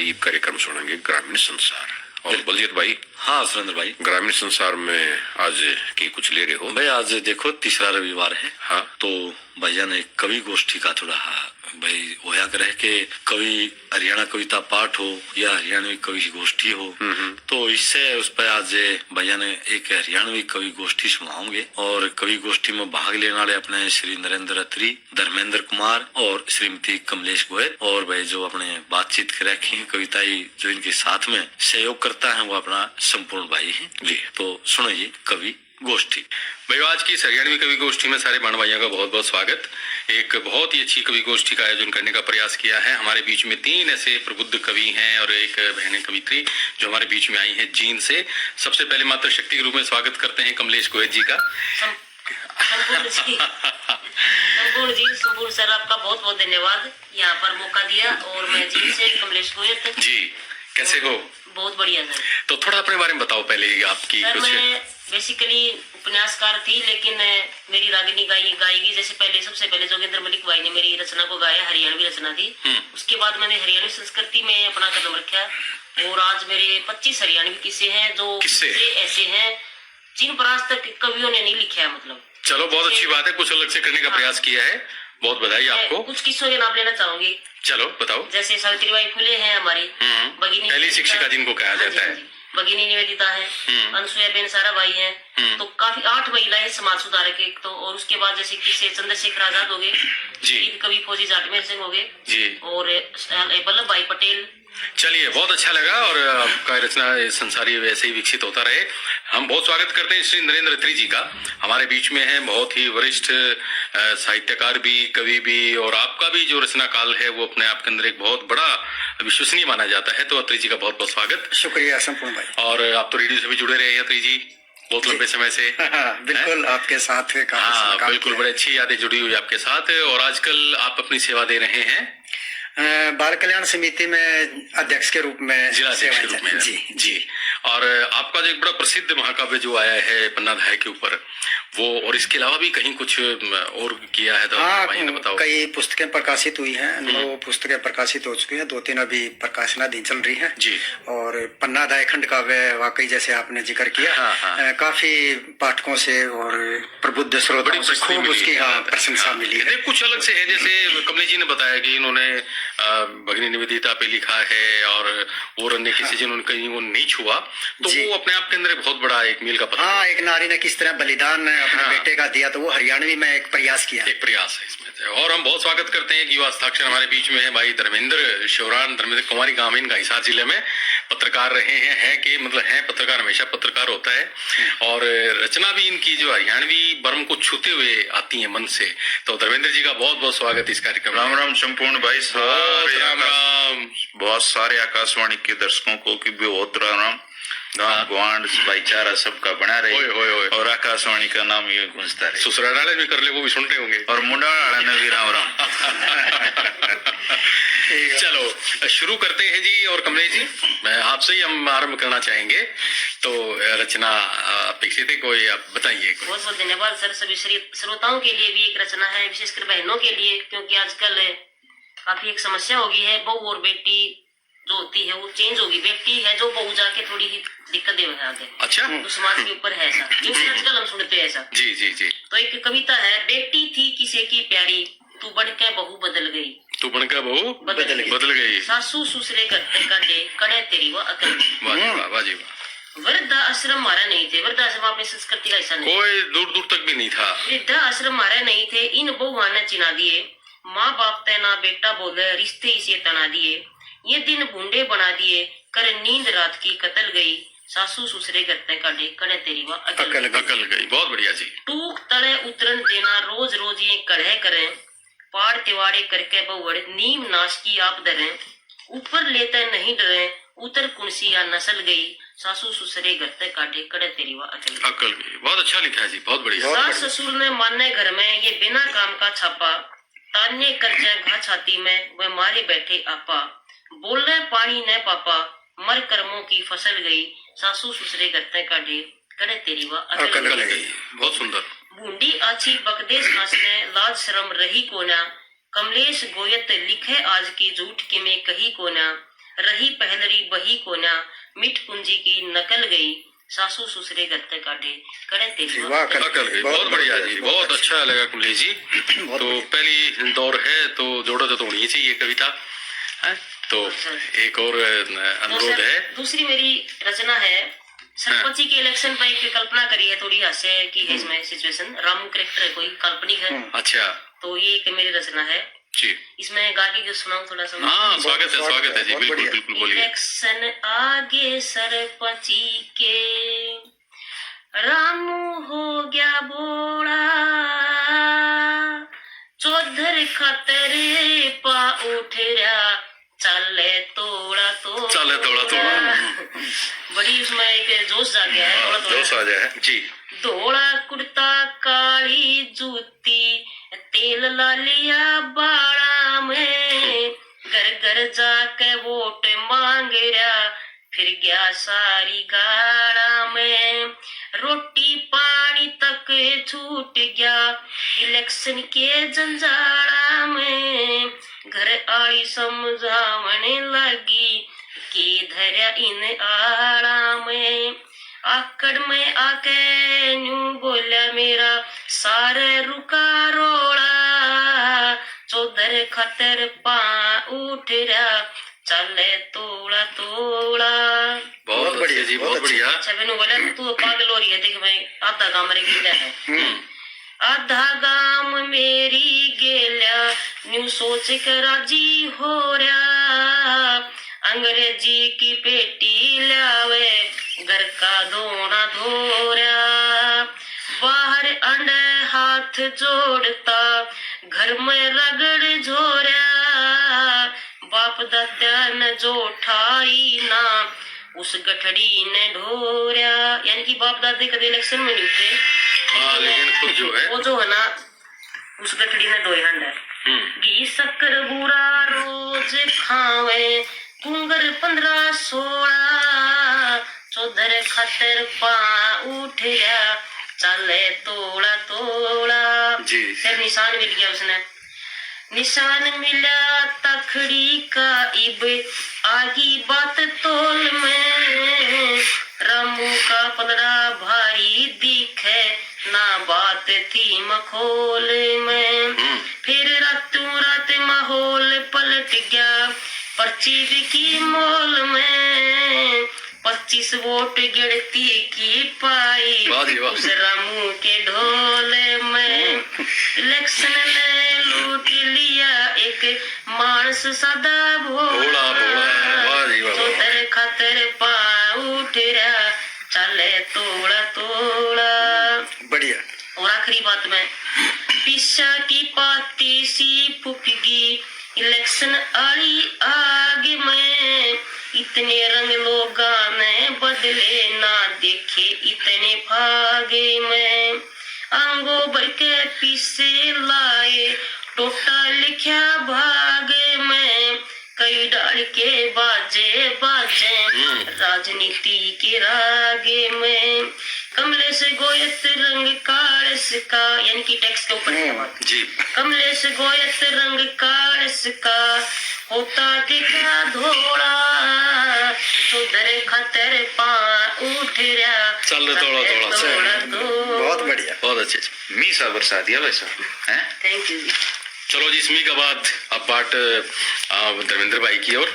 भाई कार्यक्रम सुनेंगे ग्रामीण संसार। और बलजीत भाई। हाँ सुरेंद्र भाई, ग्रामीण संसार में आज की कुछ ले रहे हो भाई? आज देखो तीसरा रविवार है। हाँ, तो भैया ने कवि गोष्ठी का थोड़ा भाई होया करे कि कवि हरियाणा कविता पाठ हो या हरियाणवी कवि गोष्ठी हो, तो इससे उस पर आज भैया ने एक हरियाणवी कवि गोष्ठी सुनाओगे। और कवि गोष्ठी में भाग लेने वाले अपने श्री नरेंद्र अत्री, धर्मेंद्र कुमार और श्रीमती कमलेश गोयल। और भाई जो अपने बातचीत कर रखे हैं कविताई जो इनके साथ में सहयोग करता है वो अपना संपूर्ण भाई है जी। तो सुनिए कवि गोष्ठी। भाई आज की हरियाणवी कवि गोष्ठी में सारे बाण भाइयों का बहुत बहुत स्वागत। एक बहुत ही अच्छी कवि गोष्ठी का आयोजन करने का प्रयास किया है। हमारे बीच में 3 ऐसे प्रबुद्ध कवि हैं और एक बहन कवित्री जो हमारे बीच में आई है जींद से। सबसे पहले मातृ शक्ति के रूप में स्वागत करते हैं कमलेश गोयल जी का। संपूर्ण जी, संपूर्ण सर, आपका बहुत बहुत धन्यवाद यहाँ पर मौका दिया। और मैं जींद से कमलेश गोयल जी, कैसे हो? बहुत बढ़िया सर। तो थोड़ा अपने बारे में बताओ पहले आपकी। सर मैं बेसिकली उपन्यासकार थी, लेकिन मेरी रागिनी गाएगी जैसे सबसे पहले जोगेंद्र मलिक भाई ने मेरी रचना को गाया, हरियाणवी रचना थी। उसके बाद मैंने हरियाणवी संस्कृति में अपना कदम रखा और आज मेरे 25 हरियाणवी किस्से हैं जो ऐसे हैं जिन पर आज तक कवियों ने नहीं लिखा है। मतलब चलो बहुत अच्छी बात है, कुछ अलग से करने का प्रयास किया है, बहुत बधाई आपको। कुछ किस्सों के नाम लेना चाहूंगी। चलो बताओ। जैसे सावित्रीबाई फुले हैं हमारी, पहली शिक्षिका जिनको कहा जाता है, भगिनी निवेदिता है, अनसुया बेन साराभाई है। तो काफी 8 महिलाएं समाज सुधारक एक तो। और उसके बाद जैसे किसे चंद्रशेखर आजाद हो गए, कवि फौजी जाटमेर सिंह हो गए और वल्लभ भाई पटेल। चलिए बहुत अच्छा लगा और आपका रचना संसारी वैसे ही विकसित होता रहे। हम बहुत स्वागत करते हैं श्री नरेंद्र अत्री जी का। हमारे बीच में है बहुत ही वरिष्ठ साहित्यकार भी, कवि भी, और आपका भी जो रचना काल है वो अपने आप के अंदर एक बहुत बड़ा विश्वसनीय माना जाता है। तो अत्री जी का बहुत बहुत स्वागत। शुक्रिया संपूर्ण भाई। और आप तो रेडियो से भी जुड़े रहे हैं अत्री जी बहुत लंबे समय से। बिल्कुल आपके साथ है। हाँ बिल्कुल, बड़ी अच्छी यादें जुड़ी हुई आपके साथ। और आजकल आप अपनी सेवा दे रहे हैं बाल कल्याण समिति में अध्यक्ष के रूप में, जिला अध्यक्ष के रूप में। जी। और आपका जो एक बड़ा प्रसिद्ध महाकाव्य जो आया है पन्नाधाय के ऊपर, वो और इसके अलावा भी कहीं कुछ और किया है तो बताओ। कई पुस्तकें प्रकाशित हुई हैं, 9 पुस्तकें प्रकाशित हो चुकी हैं, 2-3 अभी प्रकाशनाधीन चल रही हैं जी। और पन्नाधाय खंड काव्य वाकई जैसे आपने जिक्र किया, काफी पाठकों से और प्रबुद्ध श्रोताओं से खूब उसकी प्रशंसा मिली है। कुछ अलग से है, जैसे कमलेश जी ने बताया कि इन्होंने भगिनी निवेदिता पे लिखा है और अन्य किसी जिन्होंने कहीं वो नहीं छुआ, तो वो अपने आप के अंदर बहुत बड़ा एक मील का पत्थर। हाँ, एक नारी ने किस तरह बलिदान अपने बेटे का दिया, तो वो हरियाणवी में एक प्रयास किया, एक प्रयास है इसमें। और हम बहुत स्वागत करते हैं कि युवा हस्ताक्षर हमारे बीच में है भाई धर्मेंद्र शिवरान, धर्मेंद्र कुमारी गामीन का हिसार जिले में पत्रकार रहे हैं, है कि मतलब है पत्रकार, हमेशा पत्रकार होता है। और रचना भी इनकी जो हरियाणवी बर्म को छूते हुए आती है मन से। तो धर्मेंद्र जी का बहुत बहुत स्वागत इस कार्यक्रम। राम राम संपूर्ण भाई, राम राम। बहुत सारे आकाशवाणी के दर्शकों को की बहुत राम। गाँव गुआंड भाईचारा सबका बना रहे और आकाशवाणी का नाम ये गूंजता रहे। ससुराल में कर ले वो भी सुन रहे होंगे, और मुंडा ने भी राम राम। चलो शुरू करते हैं जी। और कमलेश जी, मैं आपसे ही हम आरम्भ करना चाहेंगे। तो रचना अपेक्षित है, कोई आप बताइए। बहुत बहुत धन्यवाद सर। सभी श्रोताओं के लिए भी एक रचना है, विशेषकर बहनों के लिए, क्योंकि आजकल काफी एक समस्या हो गई है। बहू और बेटी जो होती है वो चेंज होगी। बेटी है जो बहू जाके थोड़ी ही दिक्कत है आगे। अच्छा, तो समाज के ऊपर है ऐसा, क्योंकि आजकल हम सुनते हैं ऐसा। जी जी जी। तो एक कविता है, बेटी थी किसी की प्यारी, तू बनके बहू बदल गई। तू बनकर बहू बदल गई। सासू ससुरे करते काटे कड़े तेरी वो अकल। वाह जी वाह। वृद्धाश्रम मारा नहीं थे। वृद्धाश्रम अपनी संस्कृति का हिस्सा नहीं, कोई दूर दूर तक भी नहीं था। वृद्धाश्रम मारे नहीं थे। इन बहुआ ने चिना दिए, माँ बाप तैना बेटा बोले, रिश्ते इसे तना दिए। ये दिन बूंदे बना दिए, कर नींद रात की कतल गई। सासू ससुरे करते काटे कड़े तेरी वो अकल गई। बहुत बढ़िया जी। टूक तले उतरन देना, रोज रोज ये कड़े करें। पाड़ तिवाड़े करके बहुड़, नीम नाश की आप डरें। ऊपर लेते नहीं डरे, उतर कुंसिया नस्ल गई। सासू ससुरे करते काटे कड़े तेरी वो अकल गई। बहुत अच्छा लिखा है जी, बहुत बढ़िया। सास ससुर ने माने घर में ये बिना काम का छापा। ताने कर्जा घा छाती में वह मारे बैठे आपा। बोले पानी न पापा, मर कर्मों की फसल गई। सासू ससुरे करते काटे कड़े तेरी वो अकल गई। बहुत सुंदर। बूंदी आछी बकदेश हंसने, लाज शर्म रही कोना। कमलेश गोयत लिखे आज की झूठ कि मैं कही कोना। रही पहलरी बही कोना, मिठ कुंजी की नकल गई, सासू ससुरे घर तक काटे, करे तेरी वाह, बात। अकल गई। बहुत बढ़िया जी, बहुत अच्छा लगा कमलेश जी। तो पहली दौर है तो जोड़ो तो होनी चाहिए कविता है। तो एक और अनुरोध है। दूसरी मेरी रचना है, सरपंची के इलेक्शन पर एक कल्पना करी है, थोड़ी हास्य की है इसमें सिचुएशन। रामू कैरेक्टर है, कोई काल्पनिक है। अच्छा तो ये एक मेरी रचना है जी। इसमें गा के जो सुनाऊं थोड़ा सा। हाँ, स्वागत है जी, बिल्कुल बिल्कुल बोलिए। इलेक्शन आगे सरपंची के, रामू हो गया बोड़ा, चौधर खतरे पा उठ रहा, चले तोड़ा तोड़ा। बड़ी उसमें एक जोश आ गया है, थोड़ा जोश आ जाए जी। धोला कुर्ता काली जूती, तेल ला लिया बाड़ा में, घर घर जाके वोट मांग रहा, फिर गया सारी गाड़ा में, रोटी पानी तक छूट गया, इलेक्शन के जंजाला में, घर आई समझावने लगी, के धैर्य इन आड़ा में, आकड़ में आके न्यू बोला मेरा सारे रुका रोड़ा, चौधर खतर पा उठ रहा, चले तोड़ा तोड़ा। बहुत बढ़िया जी, बहुत बढ़िया। अच्छा मैंने बोला तू पागल हो रही है, देख मैं आधा गाँव मेरे गिला है, आधा गांव मेरी गेल्या, न्यू सोच कर राजी हो रहा, अंग्रेजी की पेटी लावे, घर का धोना धो रहा, बाहर अंडे हाथ जोड़ता, घर में रगड़ झोरा, बाप दादा न जो ठाई ना, उस गठड़ी ने ढोरा। यानी कि बाप दादे कदे इलेक्शन में नहीं थे, लेकिन खुद जो है वो जो है ना उस गठड़ी ने ढोई हंड है। घी शक्कर बुरा रोज खावे, कुंगर 15-16, चौधर खतर पा उठ गया, चले तोड़ा तोड़ा। फिर निशान मिल गया उसने, निशान मिला तखड़ी का, इब आगी बात तोल में, रामू का पलड़ा भारी दिखे, ना बात थी मखोल में, फिर रातों रात माहौल पलट गया, पर्ची बिकी मोल में, 25 वोट गिनती की पाई, उस रामू के ढोल में, इलेक्शन ने लूट लिया एक मानस सदा भोला, चौधर खतर पा उठ रहा, चले तोड़ा तोड़ा। बढ़िया। और आखिरी बात में, पिस्सा की पाती सी फुकगी, इलेक्शन आली आग में, इतने रंग लोगा ने बदले ना देखे इतने भागे में, अंगो भर के पीसे लाए, टोटा लिखा भागे में, कई डाल के बाजे बाजे, राजनीति के रागे में, कमलेश गोयत रंग कालस का, यानी कि टैक्स के ऊपर है बात जी, कमलेश गोयत रंग कालस का, होता देखा धोड़ा, चौधर खतर पा उठ रहा, चल थोड़ा बहुत बढ़िया, बहुत अच्छे। मी सा बरसा दिया वैसा है। थैंक यू जी। चलो जी, इसमें के बाद अब बात धर्मेंद्र भाई की ओर।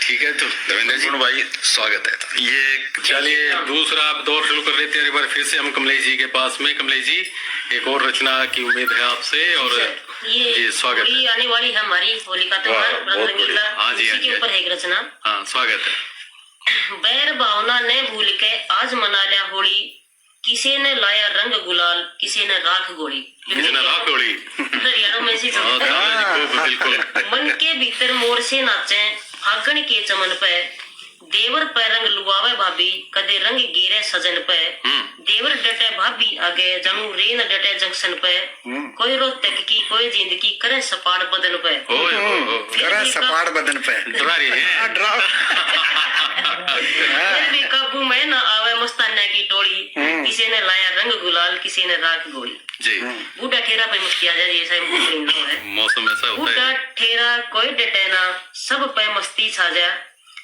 ठीक है, तो धर्मेंद्र जी भाई स्वागत है। ये चलिए दूसरा दौर शुरू कर लेते हैं। एक बार फिर से हम कमलेश जी के पास में। कमलेश जी, एक और रचना की उम्मीद है आपसे, और ये स्वागत है। आने वाली है हमारी होलिका त्योहार, हाँ जी, इसी के ऊपर है एक रचना। हाँ, स्वागत है। बैर भावना ने भूल के आज मना लिया होली, किसी ने लाया रंग गुलाल, किसी ने राख गोली, हरियाणा में से बिल्कुल। मन के भीतर मोर से नाचे, फागण के चमन पे, देवर पे रंग लुआवे भाभी, कदे रंग गिरे सजन पे, देवर डटे भाभी आगे, जनू रेन डटे जंक्शन पे, कोई रोहतक की कोई जिंदगी करे सपाट बदन पे, करे सपाट बदन पे, डरा रही है। फिर भी काबू में न आवे मस्ताना की टोली, किसी ने लाया रंग गुलाल, किसी ने राख गोली जी। बूढ़ा ठेरा पे मुस्किया जा, जैसा है मौसम ऐसा होता है। बूढ़ा ठेरा कोई डटे ना, सब पे मस्ती छा जा,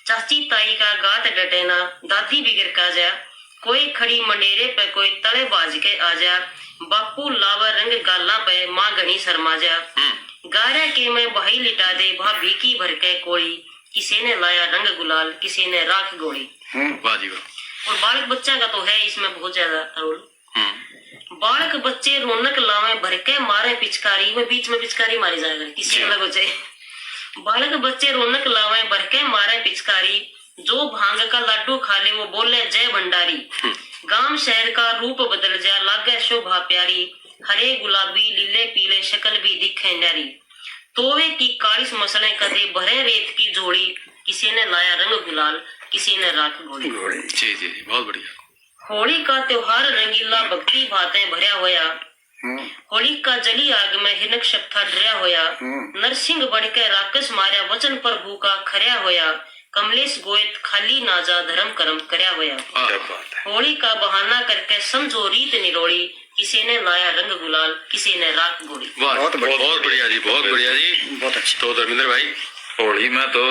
चाची ताई का गात डटेना, दादी बिगड़ का जा, कोई खड़ी मंडेरे पे कोई तले बाज के आ जा, बापू लावा रंग गाला पे माँ घनी शर्मा जा, गारा के मैं बही लिटा दे भाभी की भर के कोई, किसी ने लाया रंग गुलाल, किसी ने राख गोली। वाह जी वाह। और बालक बच्चा का तो है इसमें बहुत ज्यादा रोल। बालक बच्चे रौनक लावे भर के मारे पिचकारी, में बीच में पिचकारी मारी जाएगा किसी अलग हो जाए। बालक बच्चे रौनक लावे भर के मारे पिचकारी, जो भांग का लड्डू खा ले वो बोले जय भंडारी। गांव शहर का रूप बदल जा लागे शोभा प्यारी, हरे गुलाबी लीले पीले शक्ल भी दिखे न्यारी। तोवे की कालिस मसले कदे भरे रेत की जोड़ी, किसी ने लाया रंग गुलाल, किसी ने राख गोली। जी जी जी, बहुत बढ़िया। होली का त्योहार रंगीला भक्ति भाते भरया होया, होली का जली आग में हिरण्यक था डरया होया, नरसिंह बढ़ के राक्षस मार्या वचन प्रभु का खरया होया, कमलेश गोयत खाली नाजा धर्म कर्म करया होया। होली का बहाना करके समझो रीत निरोड़ी, किसी ने लाया रंग गुलाल, किसी ने राख गोली। बहुत बढ़िया जी, बहुत बढ़िया जी, बहुत अच्छा। तो धर्मेंद्र भाई होली में तो